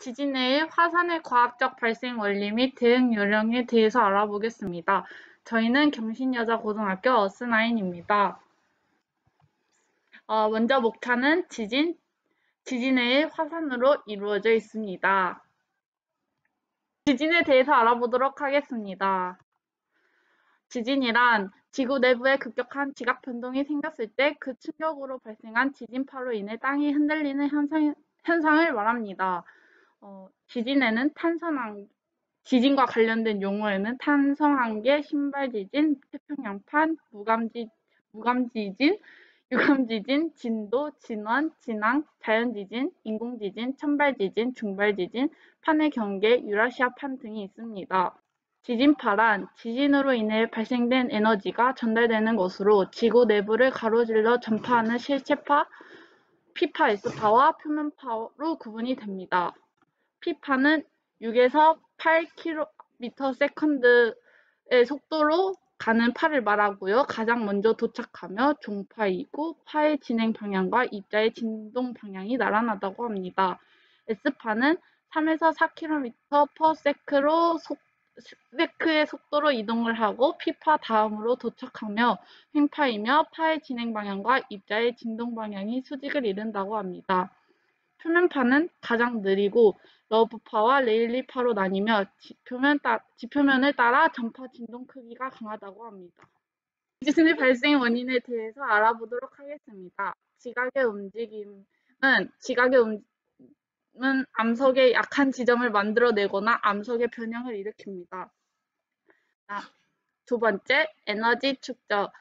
지진해일 화산의 과학적 발생 원리 및 대응 요령에 대해서 알아보겠습니다. 저희는 경신여자고등학교 어스9입니다. 먼저 목차는 지진해일 화산으로 이루어져 있습니다. 지진에 대해서 알아보도록 하겠습니다. 지진이란 지구 내부에 급격한 지각 변동이 생겼을 때 그 충격으로 발생한 지진파로 인해 땅이 흔들리는 현상을 말합니다. 지진과 관련된 용어에는 탄성한계, 신발지진, 태평양판, 무감지진, 유감지진, 진도, 진원, 진앙, 자연지진, 인공지진, 천발지진, 중발지진, 판의 경계, 유라시아판 등이 있습니다. 지진파란 지진으로 인해 발생된 에너지가 전달되는 것으로 지구 내부를 가로질러 전파하는 실체파, P파, S파와 표면파로 구분이 됩니다. P파는 6에서 8km/s의 속도로 가는 파를 말하고요. 가장 먼저 도착하며 종파이고 파의 진행 방향과 입자의 진동 방향이 나란하다고 합니다. S파는 3에서 4km/s의 속도로 이동을 하고 P파 다음으로 도착하며 횡파이며 파의 진행 방향과 입자의 진동 방향이 수직을 이룬다고 합니다. 표면파는 가장 느리고 러브파와 레일리파로 나뉘며 지표면을 따라 전파 진동 크기가 강하다고 합니다. 지진의 발생 원인에 대해서 알아보도록 하겠습니다. 지각의 움직임은 암석의 약한 지점을 만들어내거나 암석의 변형을 일으킵니다. 두 번째, 에너지 축적.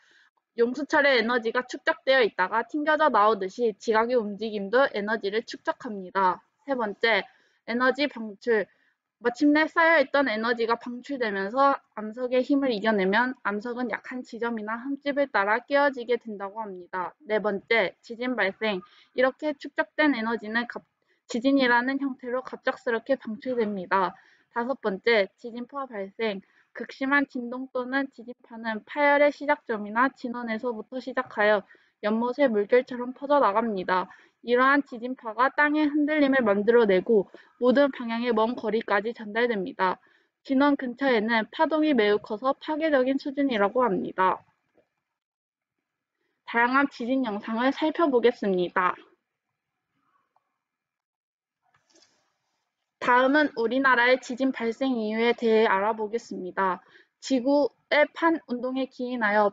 용수철의 에너지가 축적되어 있다가 튕겨져 나오듯이 지각의 움직임도 에너지를 축적합니다. 세 번째, 에너지 방출. 마침내 쌓여있던 에너지가 방출되면서 암석의 힘을 이겨내면 암석은 약한 지점이나 흠집을 따라 깨어지게 된다고 합니다. 네 번째, 지진 발생. 이렇게 축적된 에너지는 지진이라는 형태로 갑작스럽게 방출됩니다. 다섯 번째, 지진파 발생. 극심한 진동 또는 지진파는 파열의 시작점이나 진원에서부터 시작하여 연못의 물결처럼 퍼져나갑니다. 이러한 지진파가 땅의 흔들림을 만들어내고 모든 방향의 먼 거리까지 전달됩니다. 진원 근처에는 파동이 매우 커서 파괴적인 수준이라고 합니다. 다양한 지진 영상을 살펴보겠습니다. 다음은 우리나라의 지진 발생 이유에 대해 알아보겠습니다. 지구의 판 운동에 기인하여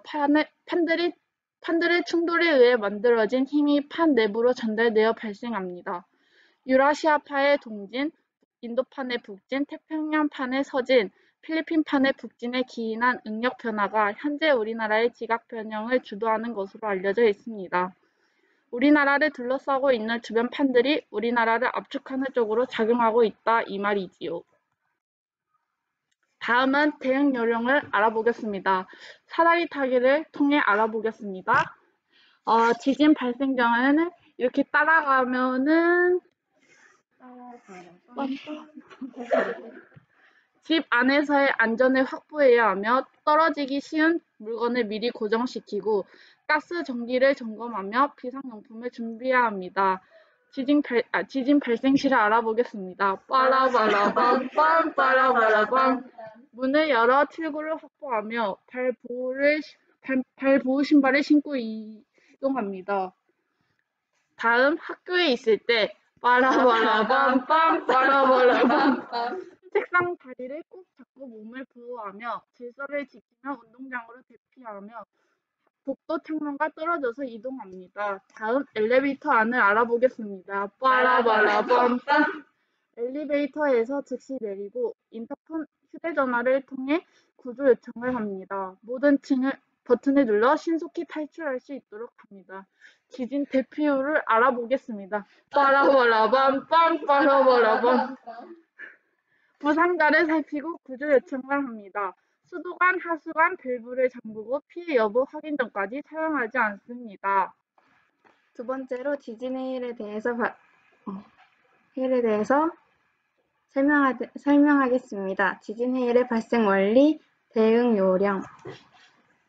판들의 충돌에 의해 만들어진 힘이 판 내부로 전달되어 발생합니다. 유라시아파의 동진, 인도판의 북진, 태평양판의 서진, 필리핀판의 북진에 기인한 응력 변화가 현재 우리나라의 지각 변형을 주도하는 것으로 알려져 있습니다. 우리나라를 둘러싸고 있는 주변 판들이 우리나라를 압축하는 쪽으로 작용하고 있다 이 말이지요. 다음은 대응 요령을 알아보겠습니다. 사다리 타기를 통해 알아보겠습니다. 지진 발생 전에는 이렇게 따라가면은 집 안에서의 안전을 확보해야 하며 떨어지기 쉬운 물건을 미리 고정시키고 가스 전기를 점검하며 비상용품을 준비해야 합니다. 지진 발생 시를 알아보겠습니다. 빠라바라밤 빠라바라밤. 문을 열어 출구를 확보하며 발 보호 신발을 신고 이동합니다. 다음 학교에 있을 때 빠라바라밤 빠라바라밤. 책상 다리를 꼭 잡고 몸을 보호하며 질서를 지키며 운동장으로 대피하며 복도 창문과 떨어져서 이동합니다. 다음 엘리베이터 안을 알아보겠습니다. 빠라바라밤. 엘리베이터에서 즉시 내리고 인터폰 휴대전화를 통해 구조 요청을 합니다. 모든 층을 버튼을 눌러 신속히 탈출할 수 있도록 합니다. 지진 대피율을 알아보겠습니다. 빠라바라밤 빠라바라밤. 부상자를 살피고 구조 요청을 합니다. 수도관, 하수관, 밸브를 잠그고 피해 여부 확인 전까지 사용하지 않습니다. 두 번째로 지진의 일에 대해서 설명하겠습니다. 지진 해일의 발생 원리, 대응 요령.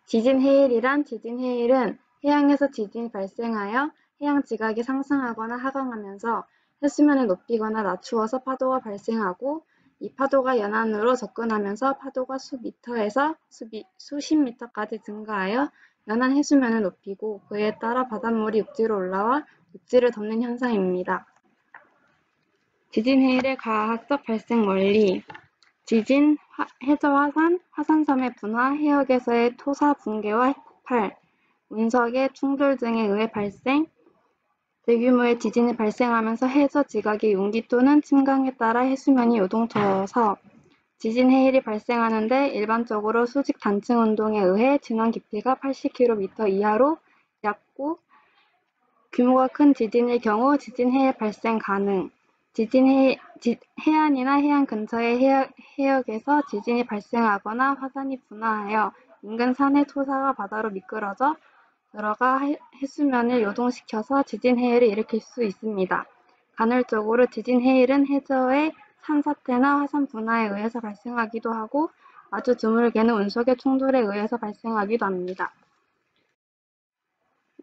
지진 해일은 해양에서 지진이 발생하여 해양 지각이 상승하거나 하강하면서 해수면을 높이거나 낮추어서 파도가 발생하고 이 파도가 연안으로 접근하면서 파도가 수미터에서 수십 미터까지 증가하여 연안 해수면을 높이고 그에 따라 바닷물이 육지로 올라와 육지를 덮는 현상입니다. 지진해일의 과학적 발생 원리 지진, 해저 화산, 화산섬의 분화, 해역에서의 토사 붕괴와 폭발, 운석의 충돌 등에 의해 발생, 대규모의 지진이 발생하면서 해저 지각의 용기 또는 침강에 따라 해수면이 요동쳐서 지진 해일이 발생하는데 일반적으로 수직 단층 운동에 의해 진원 깊이가 80km 이하로 얕고 규모가 큰 지진일 경우 지진 해일 발생 가능. 해안이나 해안 근처의 해역에서 지진이 발생하거나 화산이 분화하여 인근 산의 토사가 바다로 미끄러져 들어가 해수면을 요동시켜서 지진 해일을 일으킬 수 있습니다. 간헐적으로 지진 해일은 해저의 산사태나 화산 분화에 의해서 발생하기도 하고 아주 드물게는 운석의 충돌에 의해서 발생하기도 합니다.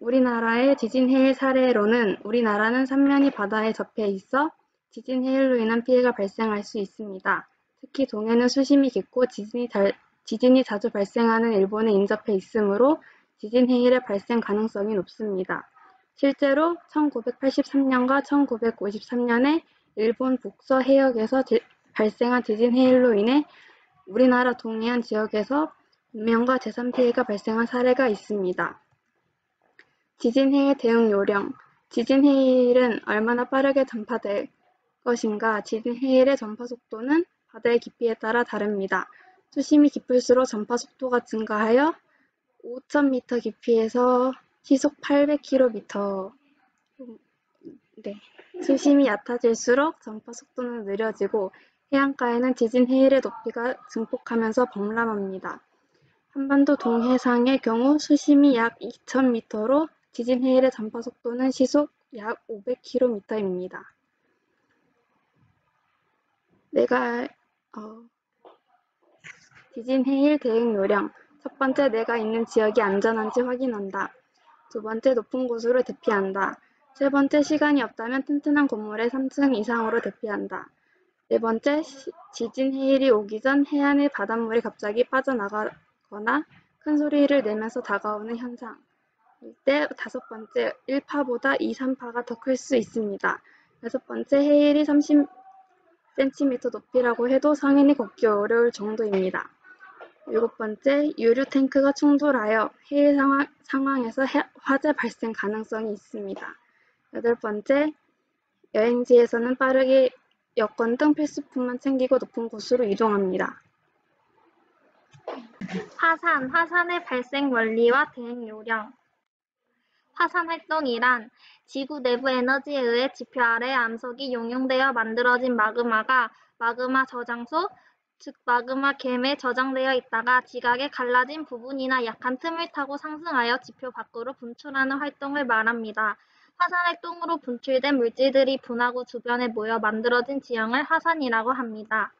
우리나라의 지진 해일 사례로는 우리나라는 삼면이 바다에 접해 있어 지진 해일로 인한 피해가 발생할 수 있습니다. 특히 동해는 수심이 깊고 지진이 자주 발생하는 일본에 인접해 있으므로 지진 해일의 발생 가능성이 높습니다. 실제로 1983년과 1953년에 일본 북서 해역에서 발생한 지진 해일로 인해 우리나라 동해안 지역에서 인명과 재산 피해가 발생한 사례가 있습니다. 지진 해일 대응 요령 지진 해일은 얼마나 빠르게 전파될 것인가 지진 해일의 전파 속도는 바다의 깊이에 따라 다릅니다. 수심이 깊을수록 전파 속도가 증가하여 5,000m 깊이에서 시속 800km, 수심이 얕아질수록 전파 속도는 느려지고 해안가에는 지진 해일의 높이가 증폭하면서 범람합니다. 한반도 동해상의 경우 수심이 약 2,000m로 지진 해일의 전파 속도는 시속 약 500km입니다. 지진 해일 대응 요령 첫 번째, 내가 있는 지역이 안전한지 확인한다. 두 번째, 높은 곳으로 대피한다. 세 번째, 시간이 없다면 튼튼한 건물의 3층 이상으로 대피한다. 네 번째, 지진 해일이 오기 전 해안의 바닷물이 갑자기 빠져나가거나 큰 소리를 내면서 다가오는 현상. 이때 다섯 번째, 1파보다 2, 3파가 더 클 수 있습니다. 여섯 번째, 해일이 30cm 높이라고 해도 성인이 걷기 어려울 정도입니다. 일곱 번째, 유류 탱크가 충돌하여 해일 상황에서 화재 발생 가능성이 있습니다. 여덟 번째, 여행지에서는 빠르게 여권 등 필수품만 챙기고 높은 곳으로 이동합니다. 화산의 발생 원리와 대응 요령 화산 활동이란 지구 내부 에너지에 의해 지표 아래 암석이 용융되어 만들어진 마그마가 마그마 저장소, 즉 마그마 갬에 저장되어 있다가 지각에 갈라진 부분이나 약한 틈을 타고 상승하여 지표 밖으로 분출하는 활동을 말합니다. 화산 활동으로 분출된 물질들이 분화구 주변에 모여 만들어진 지형을 화산이라고 합니다.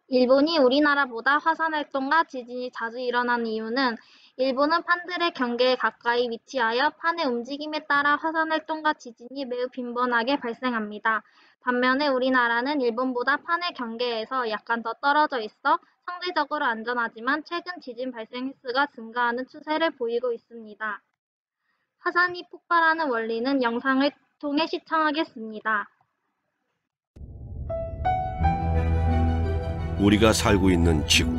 일본이 우리나라보다 화산 활동과 지진이 자주 일어나는 이유는 일본은 판들의 경계에 가까이 위치하여 판의 움직임에 따라 화산 활동과 지진이 매우 빈번하게 발생합니다. 반면에 우리나라는 일본보다 판의 경계에서 약간 더 떨어져 있어 상대적으로 안전하지만 최근 지진 발생 횟수가 증가하는 추세를 보이고 있습니다. 화산이 폭발하는 원리는 영상을 통해 시청하겠습니다. 우리가 살고 있는 지구.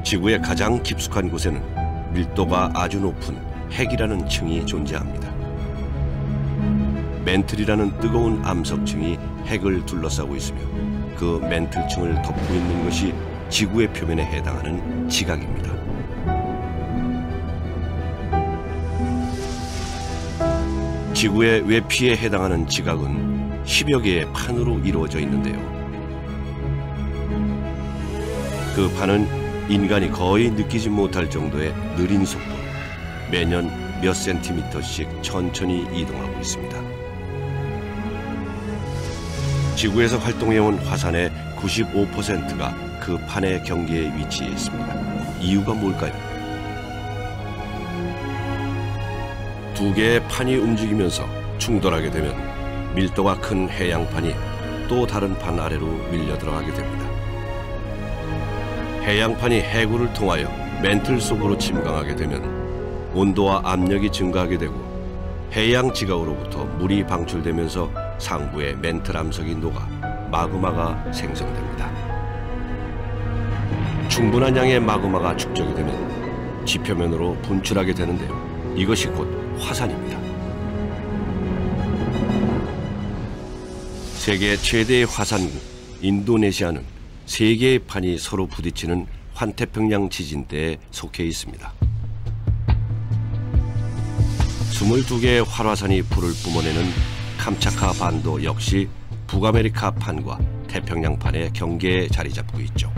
지구의 가장 깊숙한 곳에는 밀도가 아주 높은 핵이라는 층이 존재합니다. 멘틀이라는 뜨거운 암석층이 핵을 둘러싸고 있으며 그 멘틀층을 덮고 있는 것이 지구의 표면에 해당하는 지각입니다. 지구의 외피에 해당하는 지각은 10여 개의 판으로 이루어져 있는데요. 그 판은 인간이 거의 느끼지 못할 정도의 느린 속도로 매년 몇 센티미터씩 천천히 이동하고 있습니다. 지구에서 활동해온 화산의 95%가 그 판의 경계에 위치해 있습니다. 이유가 뭘까요? 두 개의 판이 움직이면서 충돌하게 되면 밀도가 큰 해양판이 또 다른 판 아래로 밀려 들어가게 됩니다. 해양판이 해구를 통하여 멘틀 속으로 침강하게 되면 온도와 압력이 증가하게 되고 해양 지각으로부터 물이 방출되면서 상부의 멘틀 암석이 녹아 마그마가 생성됩니다. 충분한 양의 마그마가 축적이 되면 지표면으로 분출하게 되는데요. 이것이 곧 화산입니다. 세계 최대의 화산국 인도네시아는 세 개의 판이 서로 부딪히는 환태평양 지진대에 속해 있습니다. 22개의 활화산이 불을 뿜어내는 캄차카 반도 역시 북아메리카 판과 태평양판의 경계에 자리 잡고 있죠.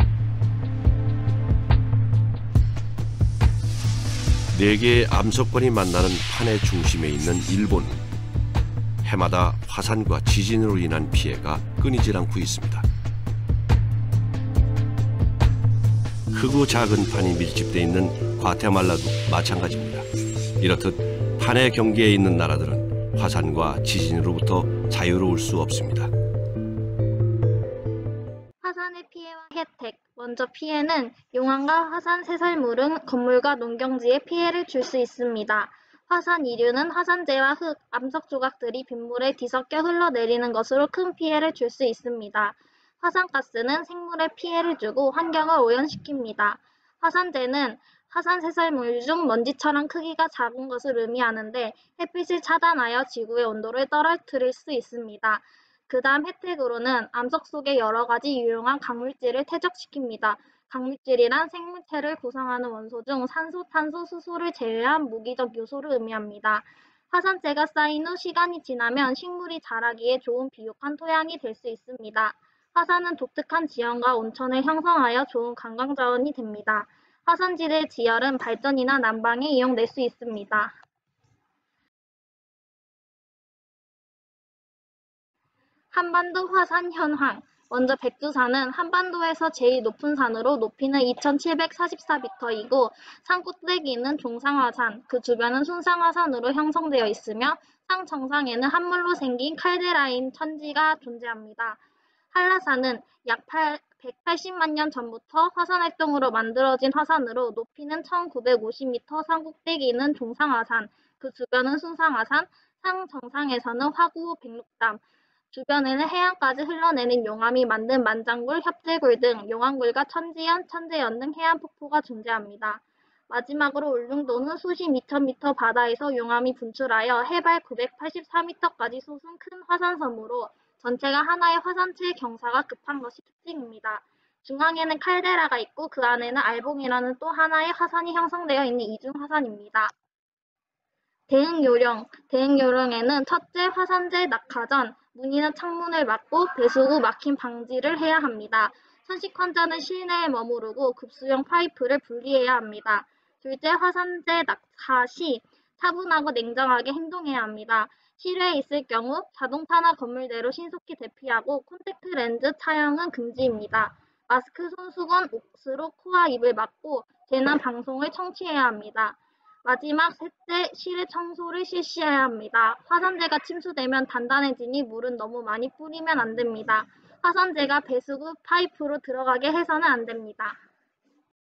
4개의 암석권이 만나는 판의 중심에 있는 일본은 해마다 화산과 지진으로 인한 피해가 끊이질 않고 있습니다. 크고 작은 판이 밀집되어 있는 과테말라도 마찬가지입니다. 이렇듯 판의 경계에 있는 나라들은 화산과 지진으로부터 자유로울 수 없습니다. 화산의 피해와 혜택. 먼저 피해는 용암과 화산 쇄설물은 건물과 농경지에 피해를 줄 수 있습니다. 화산 이류는 화산재와 흙, 암석 조각들이 빗물에 뒤섞여 흘러내리는 것으로 큰 피해를 줄 수 있습니다. 화산가스는 생물에 피해를 주고 환경을 오염시킵니다. 화산재는 화산 쇄설물 중 먼지처럼 크기가 작은 것을 의미하는데 햇빛을 차단하여 지구의 온도를 떨어뜨릴 수 있습니다. 그 다음 혜택으로는 암석 속의 여러 가지 유용한 강물질을 퇴적시킵니다. 강물질이란 생물체를 구성하는 원소 중 산소, 탄소, 수소를 제외한 무기적 요소를 의미합니다. 화산재가 쌓인 후 시간이 지나면 식물이 자라기에 좋은 비옥한 토양이 될 수 있습니다. 화산은 독특한 지형과 온천을 형성하여 좋은 관광자원이 됩니다. 화산지대의 지열은 발전이나 난방에 이용될 수 있습니다. 한반도 화산 현황. 먼저 백두산은 한반도에서 제일 높은 산으로 높이는 2,744m이고 산 꼭대기는 종상화산, 그 주변은 순상화산으로 형성되어 있으며 산 정상에는 함물로 생긴 칼데라인 천지가 존재합니다. 한라산은 약 180만 년 전부터 화산활동으로 만들어진 화산으로 높이는 1950m, 산 꼭대기는 종상화산, 그 주변은 순상화산, 산 정상에서는 화구, 백록담, 주변에는 해안까지 흘러내린 용암이 만든 만장굴, 협재굴 등 용암굴과 천지연, 천재연 등 해안 폭포가 존재합니다. 마지막으로 울릉도는 수십 미터 바다에서 용암이 분출하여 해발 984m까지 솟은 큰 화산섬으로 전체가 하나의 화산체 경사가 급한 것이 특징입니다. 중앙에는 칼데라가 있고 그 안에는 알봉이라는 또 하나의 화산이 형성되어 있는 이중화산입니다. 대응요령. 대응요령에는 첫째, 화산재 낙하 전 문이나 창문을 막고 배수 후 막힘 방지를 해야 합니다. 선식 환자는 실내에 머무르고 급수용 파이프를 분리해야 합니다. 둘째, 화산재 낙하 시 차분하고 냉정하게 행동해야 합니다. 실외에 있을 경우 자동차나 건물내로 신속히 대피하고 콘택트 렌즈 착용은 금지입니다. 마스크, 손수건, 옷으로 코와 입을 막고 재난 방송을 청취해야 합니다. 마지막 셋째, 실외 청소를 실시해야 합니다. 화산재가 침수되면 단단해지니 물은 너무 많이 뿌리면 안 됩니다. 화산재가 배수구 파이프로 들어가게 해서는 안 됩니다.